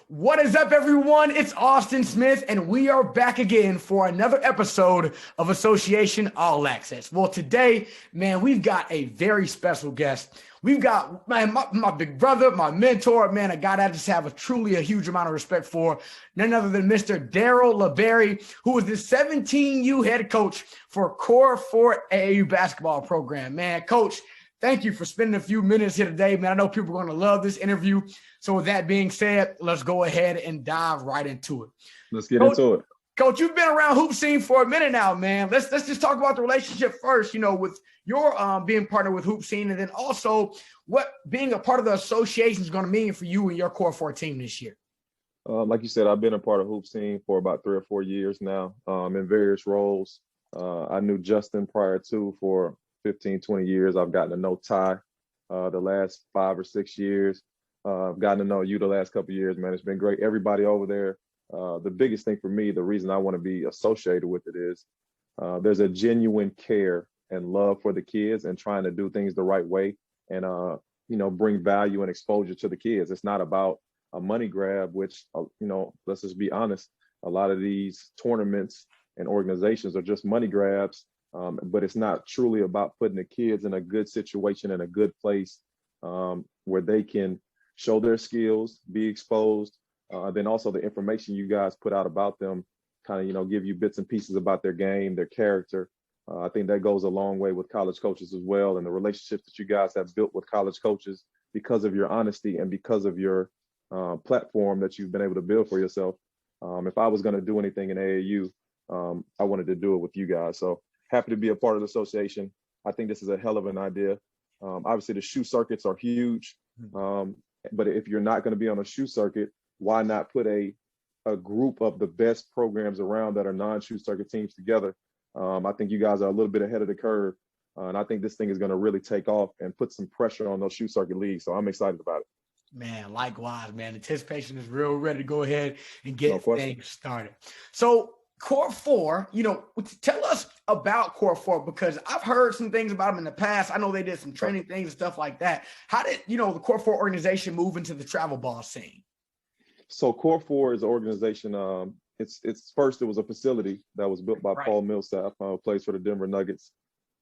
What is up, everyone? It's Austin Smith, and we are back again for another episode of Association All Access. Well, today, man, we've got a very special guest. We've got, man, my big brother, my mentor, man, a guy that I just have a huge amount of respect for, none other than Mr. Darryl LaBarrie, who is the 17U head coach for CORE 4 AAU basketball program. Man, Coach, thank you for spending a few minutes here today, man. I know people are going to love this interview. So with that being said, let's go ahead and dive right into it. Let's get into it. Coach, you've been around hoop scene for a minute now, man. Let's just talk about the relationship first, with your being partnered with hoop scene, and then also what being a part of the association is going to mean for you and your CORE 4 team this year. Like you said, I've been a part of hoop scene for about 3 or 4 years now in various roles. I knew Justin prior to for 15, 20 years. I've gotten to know Ty the last 5 or 6 years. I've gotten to know you the last couple of years, man. It's been great. Everybody over there. The biggest thing for me, the reason I want to be associated with it is there's a genuine care and love for the kids and trying to do things the right way and, bring value and exposure to the kids. It's not about a money grab, which, let's just be honest, a lot of these tournaments and organizations are just money grabs, but it's not truly about putting the kids in a good situation, in a good place where they can show their skills, be exposed. Then also the information you guys put out about them kind of, give you bits and pieces about their game, their character. I think that goes a long way with college coaches as well. And the relationships that you guys have built with college coaches because of your honesty and because of your platform that you've been able to build for yourself. If I was going to do anything in AAU, I wanted to do it with you guys. So happy to be a part of the association. I think this is a hell of an idea. Obviously, the shoe circuits are huge. But if you're not going to be on a shoe circuit, why not put a group of the best programs around that are non-shoe circuit teams together? I think you guys are a little bit ahead of the curve. And I think this thing is going to really take off and put some pressure on those shoe circuit leagues. So I'm excited about it. Man, likewise, man. Anticipation is real ready to go ahead and get things started. So CORE 4, tell us about CORE 4 because I've heard some things about them in the past. I know they did some training things and stuff like that. How did, the CORE 4 organization move into the travel ball scene? So CORE 4 is an organization. It's first, it was a facility that was built by Paul Millsap, plays for the Denver Nuggets,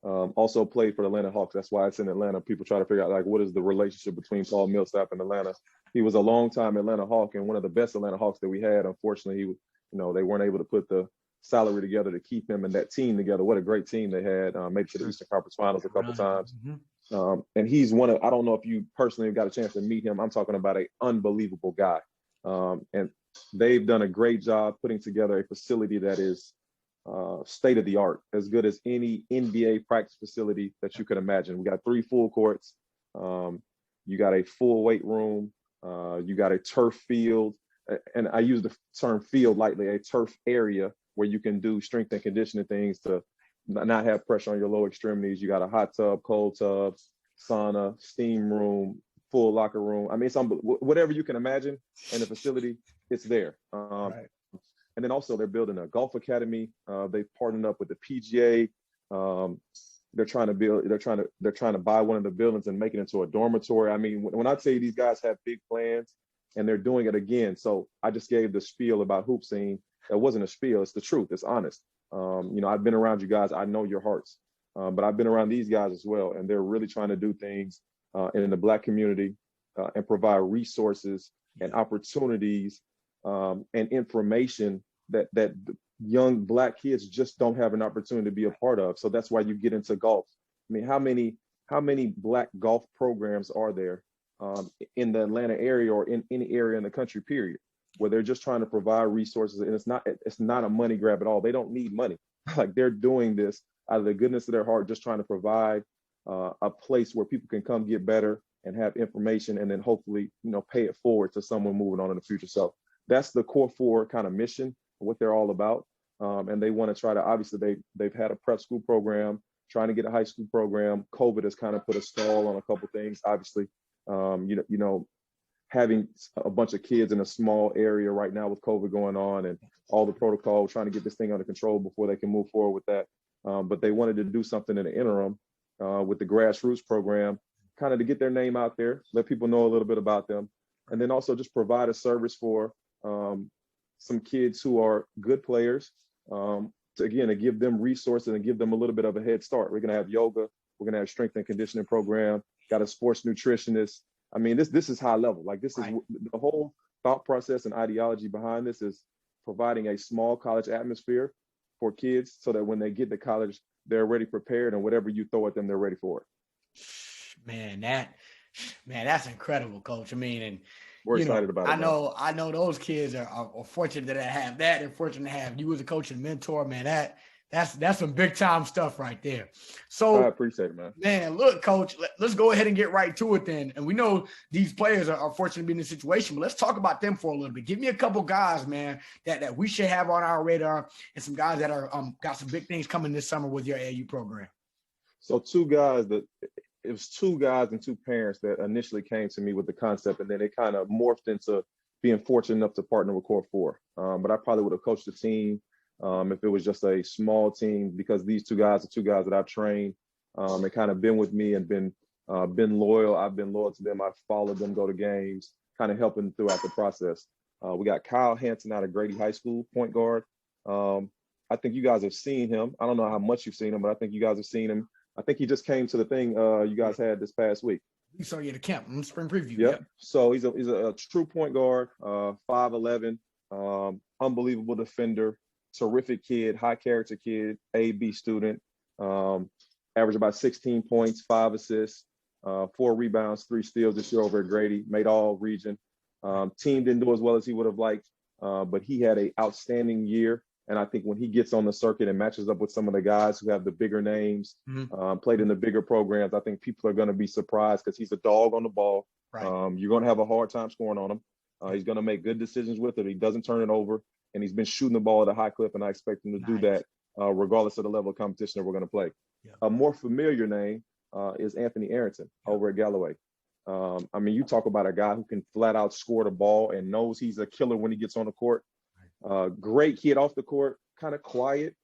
also played for the Atlanta Hawks. That's why it's in Atlanta. People try to figure out, what is the relationship between Paul Millsap and Atlanta? He was a longtime Atlanta Hawk and one of the best Atlanta Hawks that we had. Unfortunately, they weren't able to put the salary together to keep him and that team together. What a great team they had. Made it to the Eastern Conference Finals a couple times. And he's I don't know if you personally got a chance to meet him. I'm talking about an unbelievable guy. And they've done a great job putting together a facility that is state of the art, as good as any NBA practice facility that you could imagine. We got 3 full courts. You got a full weight room. You got a turf field. And I use the term field lightly, a turf area where you can do strength and conditioning things to not have pressure on your lower extremities. You got a hot tub, cold tub, sauna, steam room, full locker room. I mean, it's whatever you can imagine in a facility, it's there. And then also they're building a golf academy. They've partnered up with the PGA. They're trying to buy one of the buildings and make it into a dormitory. I mean, when I tell you these guys have big plans and they're doing it again. So I just gave the spiel about hoop scene. It wasn't a spiel. It's the truth. It's honest. I've been around you guys. I know your hearts, but I've been around these guys as well. And they're really trying to do things in the Black community and provide resources and opportunities and information that young Black kids just don't have an opportunity to be a part of. So that's why you get into golf. I mean, how many Black golf programs are there in the Atlanta area or in any area in the country, period, where they're just trying to provide resources, and it's not a money grab at all. They don't need money. Like, they're doing this out of the goodness of their heart, just trying to provide a place where people can come get better and have information, and then hopefully, pay it forward to someone moving on in the future. So that's the CORE 4 kind of mission, what they're all about. And they want to try to, obviously they've had a prep school program, trying to get a high school program. COVID has kind of put a stall on a couple of things, obviously. Having a bunch of kids in a small area right now with COVID going on and all the protocol, trying to get this thing under control before they can move forward with that. But they wanted to do something in the interim with the grassroots program, kind of to get their name out there, let people know a little bit about them. and then also just provide a service for some kids who are good players, to give them resources and give them a little bit of a head start. We're going to have yoga. We're going to have strength and conditioning program. Got a sports nutritionist. I mean, this is high level. Like, this is the whole thought process and ideology behind this is providing a small college atmosphere for kids so that when they get to college, they're already prepared, and whatever you throw at them, they're ready for it. Man, that's incredible, Coach. I mean, and we're excited about it. I know those kids are fortunate to have that. They're fortunate to have you as a coach and mentor, man. That's some big time stuff right there. So I appreciate it, man. Man, look, Coach, let's go ahead and get right to it then. And we know these players are fortunate to be in this situation, but let's talk about them for a little bit. Give me a couple guys, man, that we should have on our radar, and some guys that are got some big things coming this summer with your AAU program. So it was two guys and two parents that initially came to me with the concept, and then they kind of morphed into being fortunate enough to partner with Core 4. But I probably would have coached the team if it was just a small team, because these two guys are two guys that I've trained and kind of been with me and been loyal. I've been loyal to them. I've followed them go to games, kind of helping throughout the process. We got Kyle Hansen out of Grady High School, point guard. I think you guys have seen him. I don't know how much you've seen him, but I think you guys have seen him. I think he just came to the thing you guys had this past week. We saw you at the camp, spring preview. Yep. So he's a true point guard, 5'11", unbelievable defender, terrific kid, high character kid, A/B student, averaged about 16 points, 5 assists, 4 rebounds, 3 steals this year over at Grady, made all region. Team didn't do as well as he would have liked, but he had an outstanding year. And I think when he gets on the circuit and matches up with some of the guys who have the bigger names, played in the bigger programs, I think people are going to be surprised because he's a dog on the ball. Right. You're going to have a hard time scoring on him. He's going to make good decisions with it. He doesn't turn it over. And he's been shooting the ball at a high clip, and I expect him to do that regardless of the level of competition that we're going to play. Yeah. A more familiar name is Anthony Arrington over at Galloway. I mean, you talk about a guy who can flat out score the ball and knows he's a killer when he gets on the court. Great kid off the court, kind of quiet,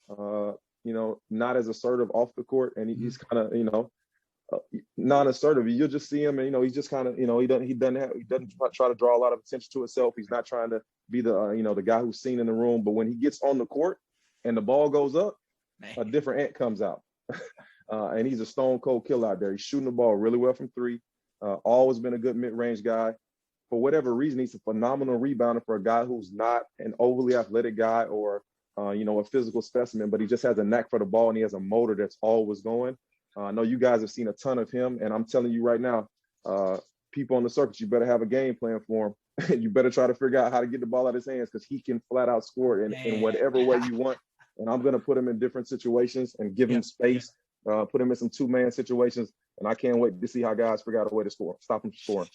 not as assertive off the court. And he's kind of, non-assertive. You'll just see him and, he's just kind of, he doesn't try to draw a lot of attention to himself. He's not trying to be the guy who's seen in the room. But when he gets on the court and the ball goes up, a different ant comes out. And he's a stone cold killer out there. He's shooting the ball really well from 3. Always been a good mid-range guy. For whatever reason, he's a phenomenal rebounder for a guy who's not an overly athletic guy or, a physical specimen, but he just has a knack for the ball and he has a motor that's always going. I know you guys have seen a ton of him, and I'm telling you right now, people on the circuit, you better have a game plan for him. You better try to figure out how to get the ball out of his hands because he can flat out score in whatever way you want. And I'm going to put him in different situations and give him space, put him in some 2-man situations, and I can't wait to see how guys figure out a way to score, stop him from scoring.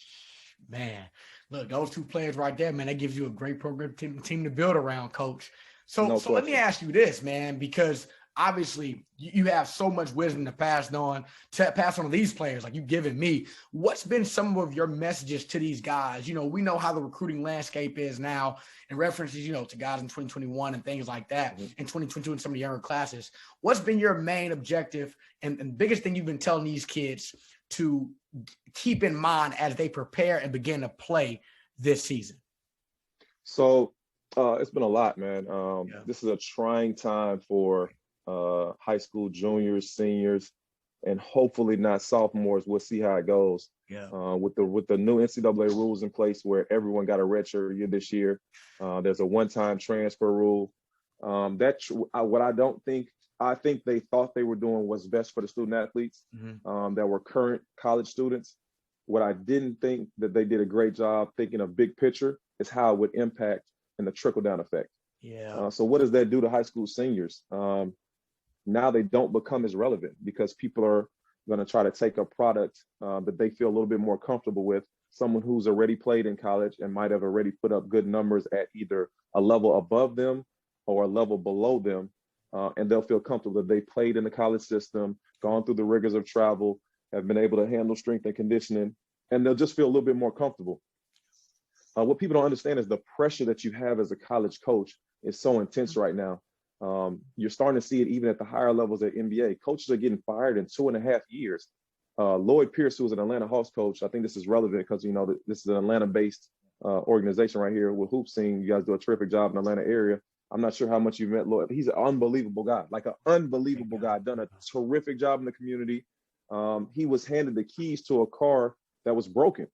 Man, look, those 2 players right there, man, that gives you a great program team to build around, Coach. So let me ask you this, man, because obviously you have so much wisdom to pass on to these players like you've given me. What's been some of your messages to these guys? We know how the recruiting landscape is now in references, to guys in 2021 and things like that, in 2022 and some of the younger classes. What's been your main objective and biggest thing you've been telling these kids to keep in mind as they prepare and begin to play this season? So it's been a lot, man. This is a trying time for high school juniors, seniors, and hopefully not sophomores. We'll see how it goes. With the new NCAA rules in place where everyone got a redshirt year this year. There's a one-time transfer rule. I think they thought they were doing what's best for the student athletes that were current college students. What I didn't think that they did a great job thinking of big picture is how it would impact and the trickle-down effect. So what does that do to high school seniors? Now they don't become as relevant because people are going to try to take a product that they feel a little bit more comfortable with, someone who's already played in college and might have already put up good numbers at either a level above them or a level below them. And they'll feel comfortable that they played in the college system, gone through the rigors of travel, have been able to handle strength and conditioning, and they'll just feel a little bit more comfortable. What people don't understand is the pressure that you have as a college coach is so intense right now. You're starting to see it even at the higher levels of NBA. Coaches are getting fired in 2.5 years. Lloyd Pierce, who was an Atlanta Hawks coach, I think this is relevant because, you know, this is an Atlanta-based organization right here with Hoop Scene. You guys do a terrific job in the Atlanta area. I'm not sure how much you've met Lloyd. He's an unbelievable guy, like an unbelievable guy, done a terrific job in the community. He was handed the keys to a car that was broken.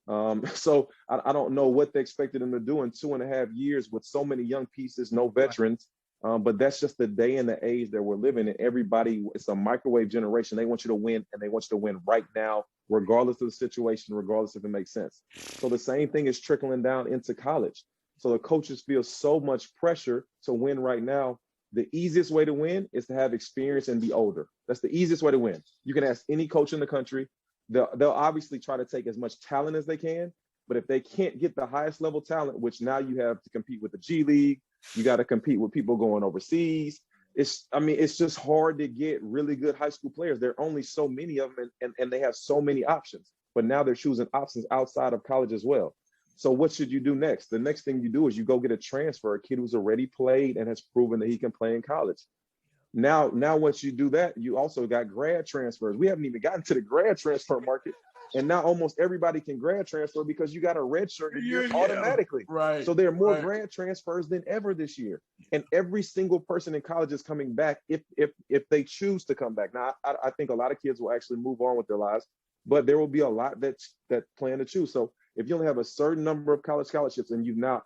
So I don't know what they expected him to do in 2.5 years with so many young pieces, no veterans. But that's just the day and the age that we're living in. Everybody, it's a microwave generation. They want you to win, and they want you to win right now, regardless of the situation, regardless if it makes sense. So the same thing is trickling down into college. So the coaches feel so much pressure to win right now. The easiest way to win is to have experience and be older. That's the easiest way to win. You can ask any coach in the country. They'll obviously try to take as much talent as they can, but if they can't get the highest level talent, which now you have to compete with the G League, you got to compete with people going overseas. It's just hard to get really good high school players. There are only so many of them, and they have so many options. But now they're choosing options outside of college as well. So what should you do next? The next thing you do is you go get a transfer, a kid who's already played and has proven that he can play in college. Now, once you do that, you also got grad transfers. We haven't even gotten to the grad transfer market. And now almost everybody can grad transfer because you got a redshirt year automatically. Right. So there are more grad transfers than ever this year. And every single person in college is coming back if they choose to come back. Now, I think a lot of kids will actually move on with their lives, but there will be a lot that plan to choose. So if you only have a certain number of college scholarships and you've now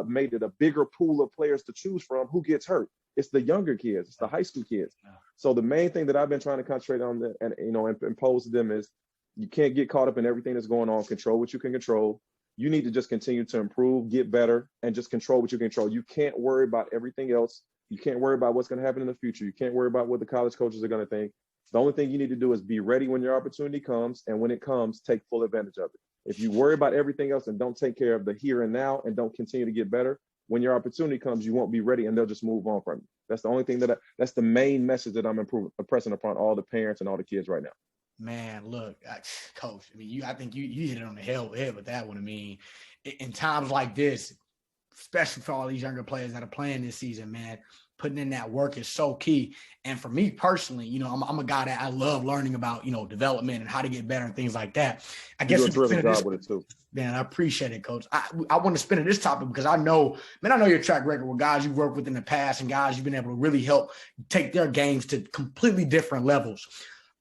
made it a bigger pool of players to choose from, who gets hurt? It's the younger kids. It's the high school kids. So the main thing that I've been trying to concentrate on and impose to them is you can't get caught up in everything that's going on. Control what you can control. You need to just continue to improve, get better, and just control what you can control. You can't worry about everything else. You can't worry about what's going to happen in the future. You can't worry about what the college coaches are going to think. The only thing you need to do is be ready when your opportunity comes, and when it comes, take full advantage of it. If you worry about everything else and don't take care of the here and now and don't continue to get better, when your opportunity comes, you won't be ready and they'll just move on from you. That's the only thing that's the main message that I'm impressing upon all the parents and all the kids right now. Man, look, Coach, I think you hit it on the head with that one. I mean, in times like this, especially for all these younger players that are playing this season, man, putting in that work is so key. And for me personally, I'm a guy that I love learning about, development and how to get better and things like that. I guess you do a terrific job with it too. Man, I appreciate it, Coach. I want to spin at this topic because I know your track record with guys you've worked with in the past and guys you've been able to really help take their games to completely different levels.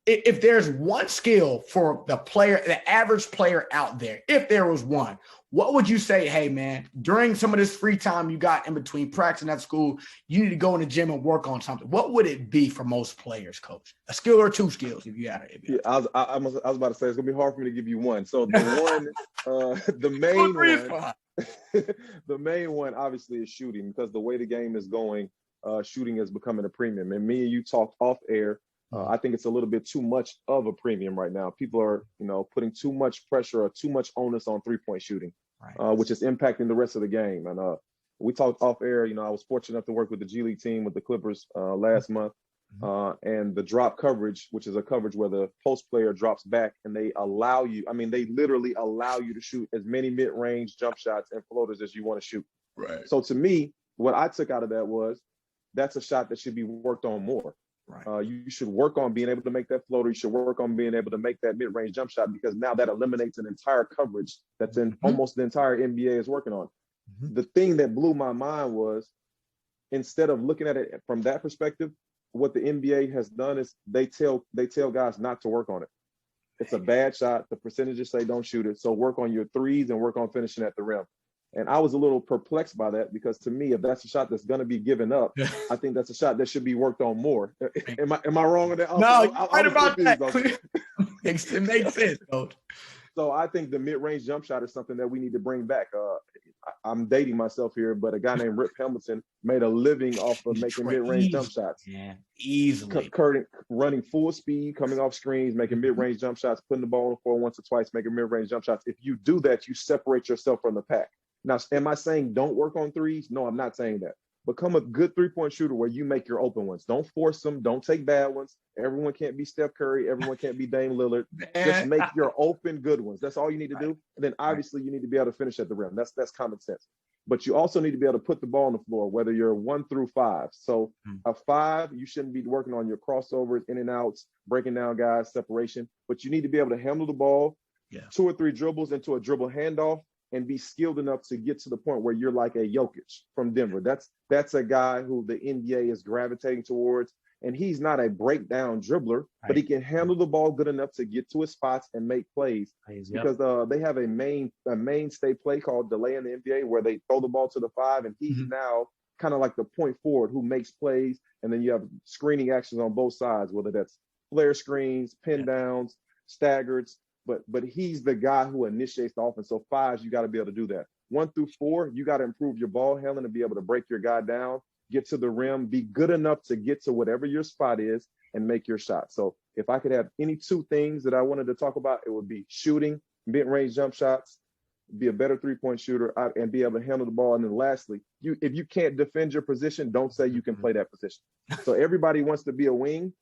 If there's one skill for the average player out there, if there was one, what would you say, hey, man, during some of this free time you got in between practicing at school, you need to go in the gym and work on something? What would it be for most players, Coach? A skill or two skills, if you had it? Yeah, I was about to say, it's going to be hard for me to give you one. So the main one, obviously, is shooting, because the way the game is going, shooting is becoming a premium. And me and you talked off air. I think it's a little bit too much of a premium right now. People are, putting too much pressure or too much onus on three-point shooting, which is impacting the rest of the game. And we talked off air. I was fortunate enough to work with the G League team with the Clippers last month. And the drop coverage, which is a coverage where the post player drops back and they literally allow you to shoot as many mid-range jump shots and floaters as you want to shoot. Right. So to me, what I took out of that was that's a shot that should be worked on more. Right. You should work on being able to make that floater. You should work on being able to make that mid-range jump shot, because now that eliminates an entire coverage that's in almost the entire NBA is working on. The thing that blew my mind was, instead of looking at it from that perspective, what the NBA has done is they tell guys not to work on it. It's a bad shot. The percentages say don't shoot it. So work on your threes and work on finishing at the rim. And I was a little perplexed by that, because to me, if that's a shot that's going to be given up, I think that's a shot that should be worked on more. Am I wrong on that? No, you're right about that. It makes sense, Coach. So I think the mid-range jump shot is something that we need to bring back. I'm dating myself here, but a guy named Rip Hamilton made a living off of making mid-range jump shots. Yeah, easily. Running full speed, coming off screens, making mid-range jump shots, putting the ball on the floor once or twice, making mid-range jump shots. If you do that, you separate yourself from the pack. Now, am I saying don't work on threes? No, I'm not saying that. Become a good three-point shooter where you make your open ones. Don't force them. Don't take bad ones. Everyone can't be Steph Curry. Everyone can't be Dame Lillard. Just make your open good ones. That's all you need to do. And then obviously you need to be able to finish at the rim. That's common sense. but you also need to be able to put the ball on the floor, whether you're 1 through 5. So a 5, you shouldn't be working on your crossovers, in and outs, breaking down guys, separation, but you need to be able to handle the ball, 2 or 3 dribbles into a dribble handoff, and be skilled enough to get to the point where you're like a Jokic from Denver. That's a guy who the NBA is gravitating towards. And he's not a breakdown dribbler, but he can handle the ball good enough to get to his spots and make plays. Because they have a mainstay play called delay in the NBA where they throw the ball to the 5, and he's now kind of like the point forward who makes plays. And then you have screening actions on both sides, whether that's flare screens, pin downs, staggers. But he's the guy who initiates the offense. So 5s, you got to be able to do that. 1 through 4, you got to improve your ball handling and be able to break your guy down, get to the rim, be good enough to get to whatever your spot is and make your shot. So if I could have any 2 things that I wanted to talk about, it would be shooting, mid-range jump shots, be a better 3-point shooter, and be able to handle the ball. And then lastly, if you can't defend your position, don't say you can play that position. So everybody wants to be a wing.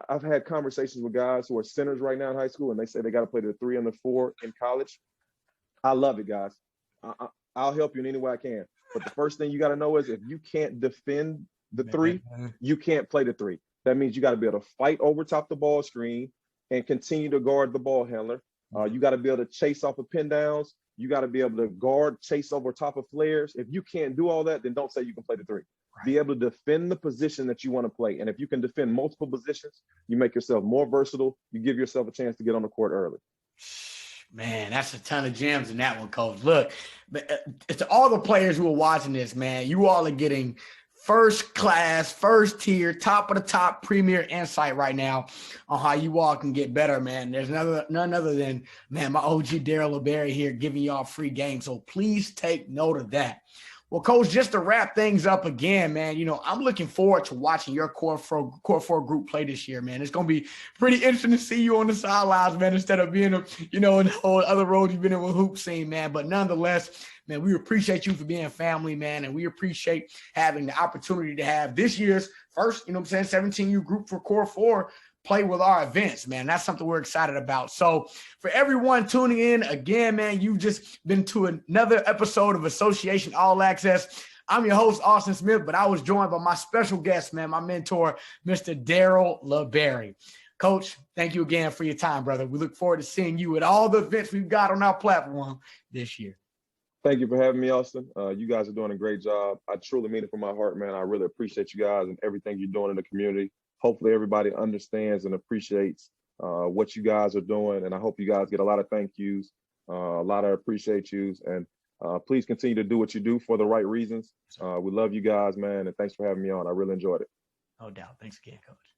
I've had conversations with guys who are centers right now in high school, and they say they got to play the 3 and the 4 in college. I love it, guys. I'll help you in any way I can. But the first thing you got to know is if you can't defend the 3, you can't play the 3. That means you got to be able to fight over top the ball screen and continue to guard the ball handler. You got to be able to chase off of pin downs. You got to be able to guard, chase over top of flares. If you can't do all that, then don't say you can play the 3. Be able to defend the position that you want to play. And if you can defend multiple positions, you make yourself more versatile. You give yourself a chance to get on the court early. Man, that's a ton of gems in that one, Coach. Look, to all the players who are watching this, man, you all are getting first class, first tier, top of the top premier insight right now on how you all can get better, man. There's none other than, man, my OG Darryl LaBarrie here giving y'all free game. So please take note of that. Well, Coach, just to wrap things up again, man, I'm looking forward to watching your Core 4 group play this year, man. It's going to be pretty interesting to see you on the sidelines, man, instead of being, in the whole other road you've been in with hoop scene, man. But nonetheless, man, we appreciate you for being family, man, and we appreciate having the opportunity to have this year's first, 17U group for Core 4 play with our events, man. That's something we're excited about. So for everyone tuning in, again, man, you've just been to another episode of Association All Access. I'm your host, Austin Smith, but I was joined by my special guest, man, my mentor, Mr. Darryl LaBarrie. Coach, thank you again for your time, brother. We look forward to seeing you at all the events we've got on our platform this year. Thank you for having me, Austin. You guys are doing a great job. I truly mean it from my heart, man. I really appreciate you guys and everything you're doing in the community. Hopefully everybody understands and appreciates what you guys are doing. And I hope you guys get a lot of thank yous, a lot of appreciate yous. And please continue to do what you do for the right reasons. We love you guys, man. And thanks for having me on. I really enjoyed it. No doubt. Thanks again, Coach.